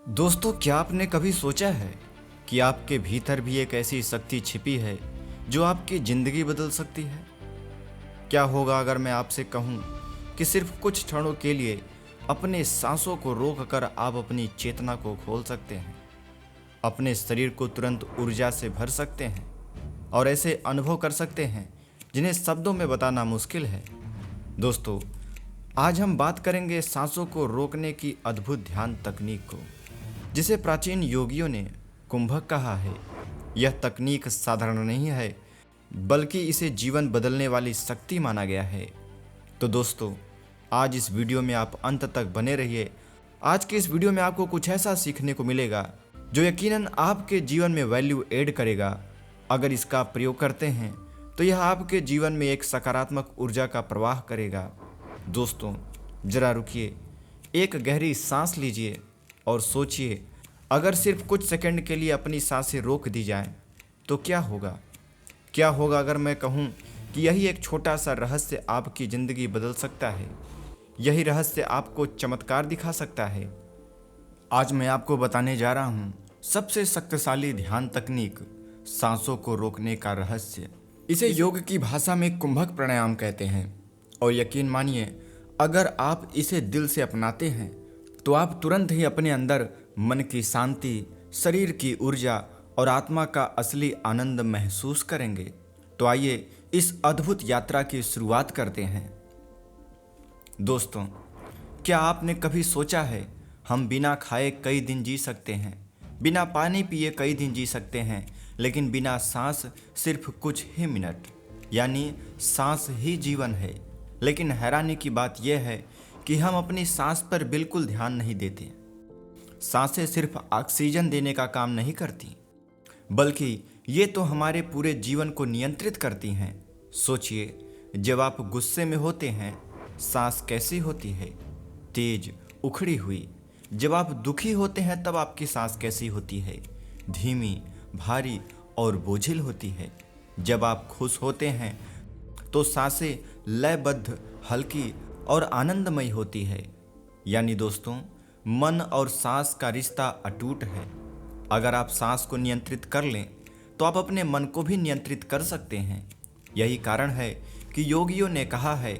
दोस्तों, क्या आपने कभी सोचा है कि आपके भीतर भी एक ऐसी शक्ति छिपी है जो आपकी जिंदगी बदल सकती है? क्या होगा अगर मैं आपसे कहूं कि सिर्फ कुछ क्षणों के लिए अपने सांसों को रोककर आप अपनी चेतना को खोल सकते हैं, अपने शरीर को तुरंत ऊर्जा से भर सकते हैं और ऐसे अनुभव कर सकते हैं जिन्हें शब्दों में बताना मुश्किल है। दोस्तों, आज हम बात करेंगे सांसों को रोकने की अद्भुत ध्यान तकनीक को, जिसे प्राचीन योगियों ने कुंभक कहा है। यह तकनीक साधारण नहीं है, बल्कि इसे जीवन बदलने वाली शक्ति माना गया है। तो दोस्तों, आज इस वीडियो में आप अंत तक बने रहिए। आज के इस वीडियो में आपको कुछ ऐसा सीखने को मिलेगा जो यकीनन आपके जीवन में वैल्यू ऐड करेगा। अगर इसका आप प्रयोग करते हैं तो यह आपके जीवन में एक सकारात्मक ऊर्जा का प्रवाह करेगा। दोस्तों, जरा रुकिए, एक गहरी सांस लीजिए और सोचिए, अगर सिर्फ कुछ सेकंड के लिए अपनी सांसें रोक दी जाएं तो क्या होगा? क्या होगा अगर मैं कहूं कि यही एक छोटा सा रहस्य आपकी ज़िंदगी बदल सकता है? यही रहस्य आपको चमत्कार दिखा सकता है। आज मैं आपको बताने जा रहा हूं सबसे शक्तिशाली ध्यान तकनीक, सांसों को रोकने का रहस्य। इसे योग की भाषा में कुंभक प्राणायाम कहते हैं। और यकीन मानिए, अगर आप इसे दिल से अपनाते हैं तो आप तुरंत ही अपने अंदर मन की शांति, शरीर की ऊर्जा और आत्मा का असली आनंद महसूस करेंगे। तो आइए इस अद्भुत यात्रा की शुरुआत करते हैं। दोस्तों, क्या आपने कभी सोचा है हम बिना खाए कई दिन जी सकते हैं, बिना पानी पिए कई दिन जी सकते हैं, लेकिन बिना सांस सिर्फ कुछ ही मिनट, यानी सांस ही जीवन है। लेकिन हैरानी की बात यह है कि हम अपनी सांस पर बिल्कुल ध्यान नहीं देते। सांसें सिर्फ ऑक्सीजन देने का काम नहीं करती, बल्कि ये तो हमारे पूरे जीवन को नियंत्रित करती हैं। सोचिए, जब आप गुस्से में होते हैं, सांस कैसी होती है? तेज, उखड़ी हुई। जब आप दुखी होते हैं तब आपकी सांस कैसी होती है? धीमी, भारी और बोझिल होती है। जब आप खुश होते हैं तो सांसें लयबद्ध, हल्की और आनंदमयी होती है। यानी दोस्तों, मन और सांस का रिश्ता अटूट है। अगर आप सांस को नियंत्रित कर लें तो आप अपने मन को भी नियंत्रित कर सकते हैं। यही कारण है कि योगियों ने कहा है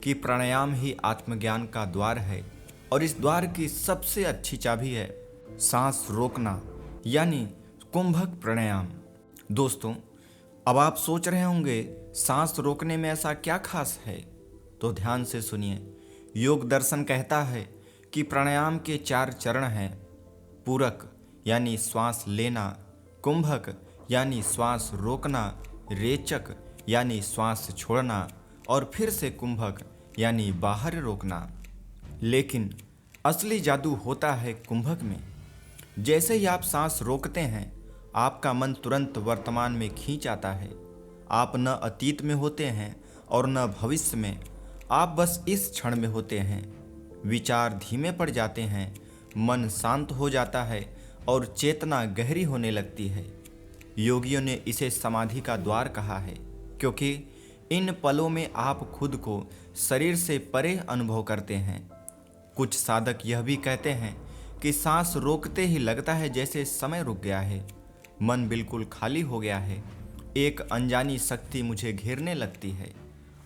कि प्राणायाम ही आत्मज्ञान का द्वार है, और इस द्वार की सबसे अच्छी चाबी है सांस रोकना, यानी कुंभक प्राणायाम। दोस्तों, अब आप सोच रहे होंगे सांस रोकने में ऐसा क्या खास है? तो ध्यान से सुनिए। योग दर्शन कहता है कि प्राणायाम के 4 चरण हैं। पूरक यानी श्वास लेना, कुंभक यानी श्वास रोकना, रेचक यानी श्वास छोड़ना, और फिर से कुंभक यानी बाहर रोकना। लेकिन असली जादू होता है कुंभक में। जैसे ही आप सांस रोकते हैं, आपका मन तुरंत वर्तमान में खींच आता है। आप न अतीत में होते हैं और न भविष्य में, आप बस इस क्षण में होते हैं। विचार धीमे पड़ जाते हैं, मन शांत हो जाता है और चेतना गहरी होने लगती है। योगियों ने इसे समाधि का द्वार कहा है, क्योंकि इन पलों में आप खुद को शरीर से परे अनुभव करते हैं। कुछ साधक यह भी कहते हैं कि सांस रोकते ही लगता है जैसे समय रुक गया है, मन बिल्कुल खाली हो गया है, एक अनजानी शक्ति मुझे घेरने लगती है।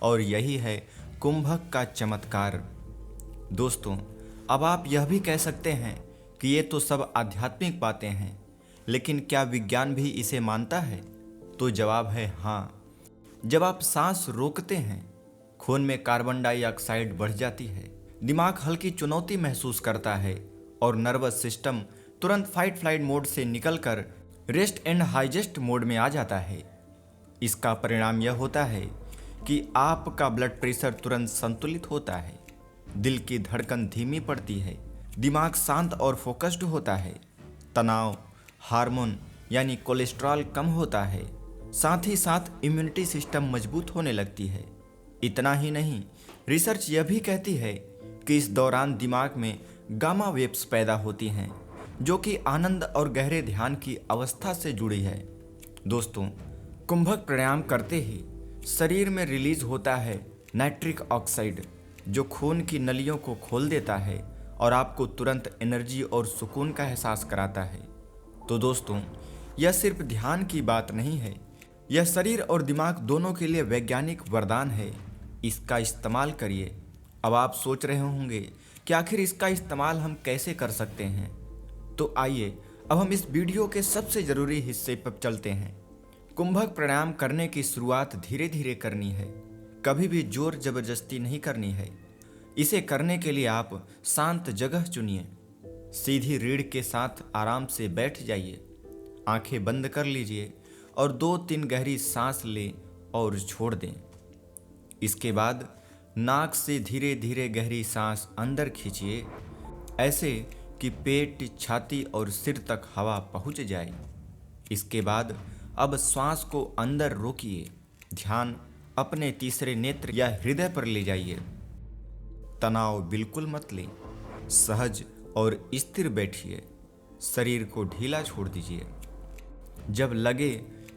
और यही है कुंभक का चमत्कार। दोस्तों, अब आप यह भी कह सकते हैं कि ये तो सब आध्यात्मिक बातें हैं, लेकिन क्या विज्ञान भी इसे मानता है? तो जवाब है हाँ। जब आप सांस रोकते हैं, खून में कार्बन डाइऑक्साइड बढ़ जाती है, दिमाग हल्की चुनौती महसूस करता है और नर्वस सिस्टम तुरंत फाइट फ्लाइट मोड से निकलकर रेस्ट एंड हाइजेस्ट मोड में आ जाता है। इसका परिणाम यह होता है कि आपका ब्लड प्रेशर तुरंत संतुलित होता है, दिल की धड़कन धीमी पड़ती है, दिमाग शांत और फोकस्ड होता है, तनाव हार्मोन यानी कोलेस्ट्रॉल कम होता है, साथ ही साथ इम्यूनिटी सिस्टम मजबूत होने लगती है। इतना ही नहीं, रिसर्च यह भी कहती है कि इस दौरान दिमाग में गामा वेव्स पैदा होती हैं, जो कि आनंद और गहरे ध्यान की अवस्था से जुड़ी है। दोस्तों, कुंभक प्राणायाम करते ही शरीर में रिलीज होता है नाइट्रिक ऑक्साइड, जो खून की नलियों को खोल देता है और आपको तुरंत एनर्जी और सुकून का एहसास कराता है। तो दोस्तों, यह सिर्फ ध्यान की बात नहीं है, यह शरीर और दिमाग दोनों के लिए वैज्ञानिक वरदान है। इसका इस्तेमाल करिए। अब आप सोच रहे होंगे कि आखिर इसका इस्तेमाल हम कैसे कर सकते हैं। तो आइए अब हम इस वीडियो के सबसे ज़रूरी हिस्से पर चलते हैं। कुंभक प्राणायाम करने की शुरुआत धीरे धीरे करनी है, कभी भी जोर जबरदस्ती नहीं करनी है। इसे करने के लिए आप शांत जगह चुनिए, सीधी रीढ़ के साथ आराम से बैठ जाइए, आंखें बंद कर लीजिए और 2-3 गहरी सांस लें और छोड़ दें। इसके बाद नाक से धीरे धीरे गहरी सांस अंदर खींचिए, ऐसे कि पेट, छाती और सिर तक हवा पहुंच जाए। इसके बाद अब श्वास को अंदर रोकिए, ध्यान अपने तीसरे नेत्र या हृदय पर ले जाइए। तनाव बिल्कुल मत लें, सहज और स्थिर बैठिए, शरीर को ढीला छोड़ दीजिए। जब लगे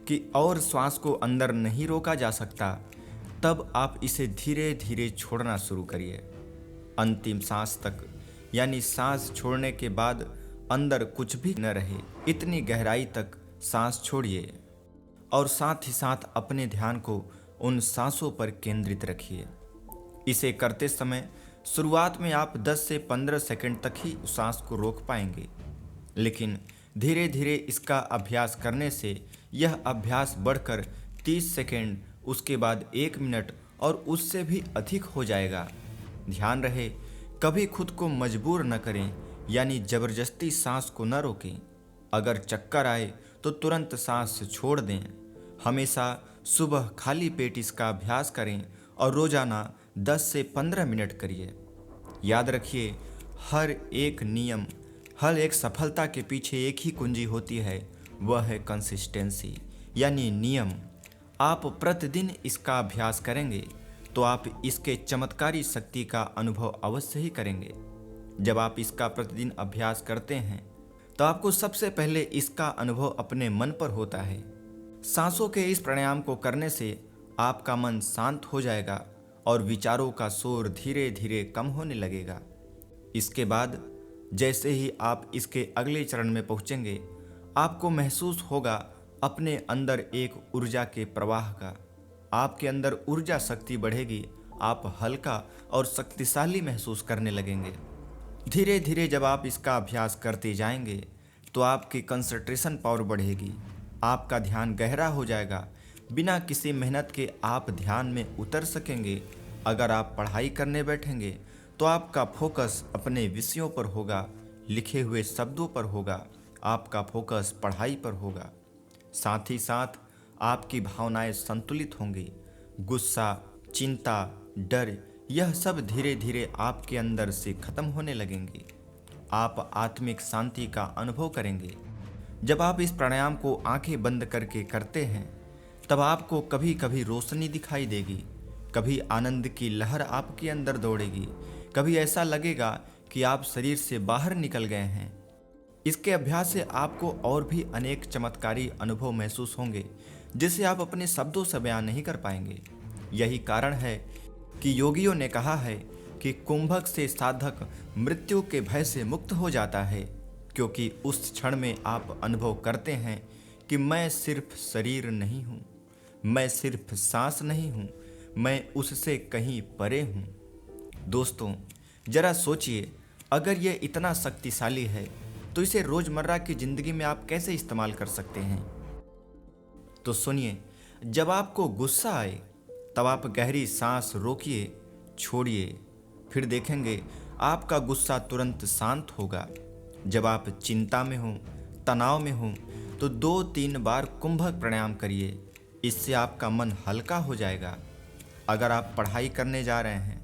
कि और श्वास को अंदर नहीं रोका जा सकता, तब आप इसे धीरे धीरे छोड़ना शुरू करिए। अंतिम सांस तक, यानी सांस छोड़ने के बाद अंदर कुछ भी न रहे, इतनी गहराई तक सांस छोड़िए और साथ ही साथ अपने ध्यान को उन सांसों पर केंद्रित रखिए। इसे करते समय शुरुआत में आप 10 से 15 सेकंड तक ही सांस को रोक पाएंगे, लेकिन धीरे धीरे इसका अभ्यास करने से यह अभ्यास बढ़कर 30 सेकंड, उसके बाद 1 मिनट और उससे भी अधिक हो जाएगा। ध्यान रहे, कभी खुद को मजबूर न करें, यानी जबरदस्ती सांस को न रोकें। अगर चक्कर आए तो तुरंत सांस छोड़ दें। हमेशा सुबह खाली पेट इसका अभ्यास करें और रोजाना 10 से 15 मिनट करिए। याद रखिए, हर एक नियम, हर एक सफलता के पीछे एक ही कुंजी होती है, वह है कंसिस्टेंसी, यानी नियम। आप प्रतिदिन इसका अभ्यास करेंगे तो आप इसके चमत्कारी शक्ति का अनुभव अवश्य ही करेंगे। जब आप इसका प्रतिदिन अभ्यास करते हैं तो आपको सबसे पहले इसका अनुभव अपने मन पर होता है। सांसों के इस प्राणायाम को करने से आपका मन शांत हो जाएगा और विचारों का शोर धीरे धीरे कम होने लगेगा। इसके बाद जैसे ही आप इसके अगले चरण में पहुंचेंगे, आपको महसूस होगा अपने अंदर एक ऊर्जा के प्रवाह का। आपके अंदर ऊर्जा शक्ति बढ़ेगी, आप हल्का और शक्तिशाली महसूस करने लगेंगे। धीरे धीरे जब आप इसका अभ्यास करते जाएंगे तो आपकी कंसंट्रेशन पावर बढ़ेगी, आपका ध्यान गहरा हो जाएगा। बिना किसी मेहनत के आप ध्यान में उतर सकेंगे। अगर आप पढ़ाई करने बैठेंगे तो आपका फोकस अपने विषयों पर होगा, लिखे हुए शब्दों पर होगा, आपका फोकस पढ़ाई पर होगा। साथ ही साथ आपकी भावनाएं संतुलित होंगी। गुस्सा, चिंता, डर, यह सब धीरे धीरे आपके अंदर से खत्म होने लगेंगे। आप आत्मिक शांति का अनुभव करेंगे। जब आप इस प्राणायाम को आंखें बंद करके करते हैं, तब आपको कभी कभी रोशनी दिखाई देगी, कभी आनंद की लहर आपके अंदर दौड़ेगी, कभी ऐसा लगेगा कि आप शरीर से बाहर निकल गए हैं। इसके अभ्यास से आपको और भी अनेक चमत्कारी अनुभव महसूस होंगे, जिसे आप अपने शब्दों से बयान नहीं कर पाएंगे। यही कारण है कि योगियों ने कहा है कि कुंभक से साधक मृत्यु के भय से मुक्त हो जाता है, क्योंकि उस क्षण में आप अनुभव करते हैं कि मैं सिर्फ शरीर नहीं हूँ, मैं सिर्फ सांस नहीं हूँ, मैं उससे कहीं परे हूँ। दोस्तों, जरा सोचिए, अगर ये इतना शक्तिशाली है तो इसे रोजमर्रा की जिंदगी में आप कैसे इस्तेमाल कर सकते हैं। तो सुनिए, जब आपको गुस्सा आए तब आप गहरी सांस रोकिए, छोड़िए, फिर देखेंगे आपका गुस्सा तुरंत शांत होगा। जब आप चिंता में हो, तनाव में हो, तो 2-3 बार कुंभक प्राणायाम करिए, इससे आपका मन हल्का हो जाएगा। अगर आप पढ़ाई करने जा रहे हैं,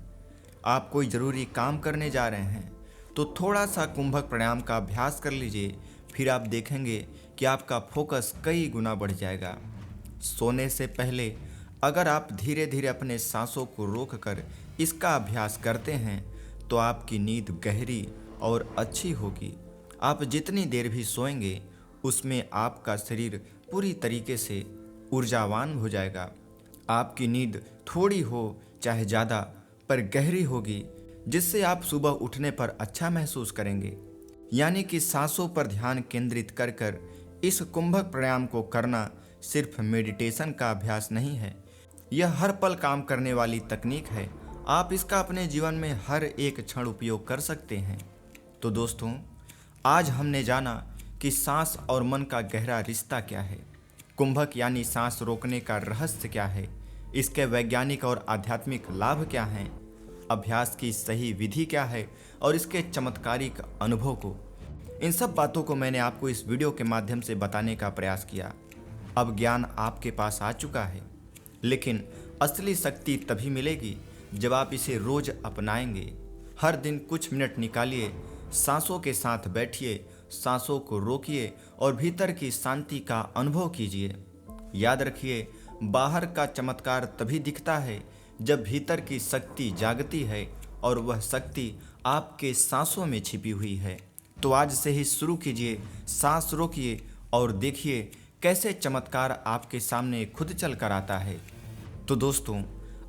आप कोई ज़रूरी काम करने जा रहे हैं, तो थोड़ा सा कुंभक प्राणायाम का अभ्यास कर लीजिए, फिर आप देखेंगे कि आपका फोकस कई गुना बढ़ जाएगा। सोने से पहले अगर आप धीरे धीरे अपने सांसों को रोककर इसका अभ्यास करते हैं तो आपकी नींद गहरी और अच्छी होगी। आप जितनी देर भी सोएंगे उसमें आपका शरीर पूरी तरीके से ऊर्जावान हो जाएगा। आपकी नींद थोड़ी हो चाहे ज़्यादा, पर गहरी होगी, जिससे आप सुबह उठने पर अच्छा महसूस करेंगे। यानी कि सांसों पर ध्यान केंद्रित कर कर इस कुंभक प्राणायाम को करना सिर्फ मेडिटेशन का अभ्यास नहीं है, यह हर पल काम करने वाली तकनीक है। आप इसका अपने जीवन में हर एक क्षण उपयोग कर सकते हैं। तो दोस्तों, आज हमने जाना कि सांस और मन का गहरा रिश्ता क्या है, कुंभक यानी सांस रोकने का रहस्य क्या है, इसके वैज्ञानिक और आध्यात्मिक लाभ क्या हैं, अभ्यास की सही विधि क्या है और इसके चमत्कारिक अनुभव को, इन सब बातों को मैंने आपको इस वीडियो के माध्यम से बताने का प्रयास किया। अब ज्ञान आपके पास आ चुका है, लेकिन असली शक्ति तभी मिलेगी जब आप इसे रोज अपनाएंगे। हर दिन कुछ मिनट निकालिए, सांसों के साथ बैठिए, सांसों को रोकिए और भीतर की शांति का अनुभव कीजिए। याद रखिए, बाहर का चमत्कार तभी दिखता है जब भीतर की शक्ति जागती है, और वह शक्ति आपके सांसों में छिपी हुई है। तो आज से ही शुरू कीजिए, सांस रोकिए और देखिए कैसे चमत्कार आपके सामने खुद चल कर आता है। तो दोस्तों,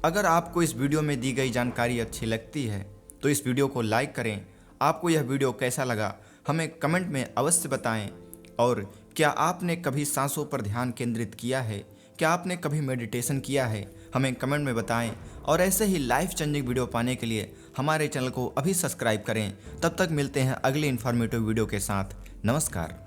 अगर आपको इस वीडियो में दी गई जानकारी अच्छी लगती है तो इस वीडियो को लाइक करें। आपको यह वीडियो कैसा लगा हमें कमेंट में अवश्य बताएं। और क्या आपने कभी सांसों पर ध्यान केंद्रित किया है, क्या आपने कभी मेडिटेशन किया है, हमें कमेंट में बताएं। और ऐसे ही लाइफ चेंजिंग वीडियो पाने के लिए हमारे चैनल को अभी सब्सक्राइब करें। तब तक मिलते हैं अगले इन्फॉर्मेटिव वीडियो के साथ। नमस्कार।